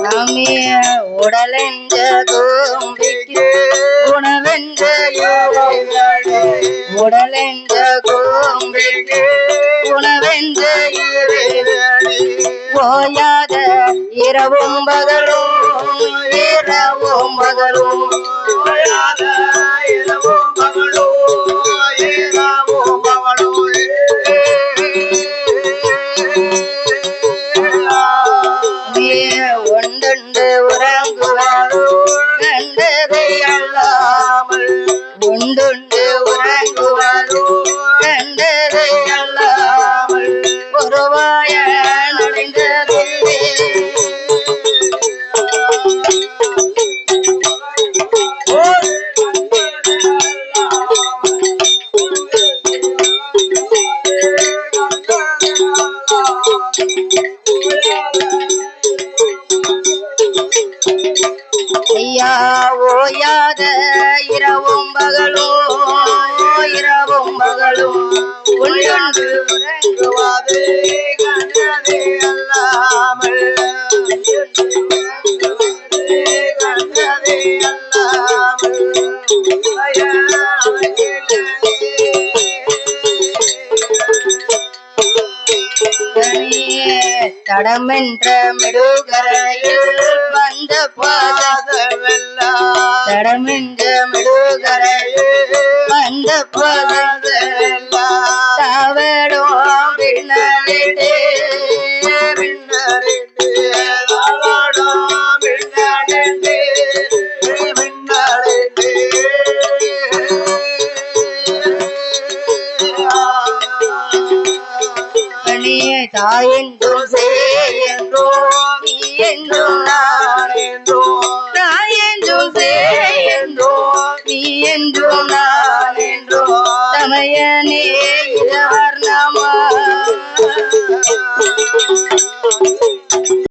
நம்மே உடலெஞ்ச கோம்பிக்கு உணவெஞ்ச உடலெஞ்ச கோம்பிக்கு உணவெஞ்ச ஓயாத இரவும் பகலும் இரவும் பகலும் ஓயாத இரவும் பகலும் இரவும் பகலும் ஒன்றுண்டு உறங்குவாரோ கண்டதை அல்லாமல் ஒன்றுண்டு உறங்குவாரோ கண்டதை அல்லாமல் ஒருவாய நடைந்ததில்லை ஐயா ஓயாத இரவும் பகலும் இரவும் பகலும் ஒன்றொன்று உறங்குவாதே கண்டதே அல்லாமல் கண்டதே அல்லாமல் தடமென்ற மிடுகரையில் வந்த பாதவெல்லாம் தடமென்ற மிடுகரையில் வந்த பாதவெல்லாம் தவடும் பின்னலிட்டே பின்னலிட்டே தவடும் பின்னலிட்டே பின்னலிட்டே தாயென்றும் செய்யென்றோ நீ என்றும் நான் என்றோ தாயென்றும் செய்யென்றோ நீ என்றும் நான் என்றோ தமையனே இதவர் நாம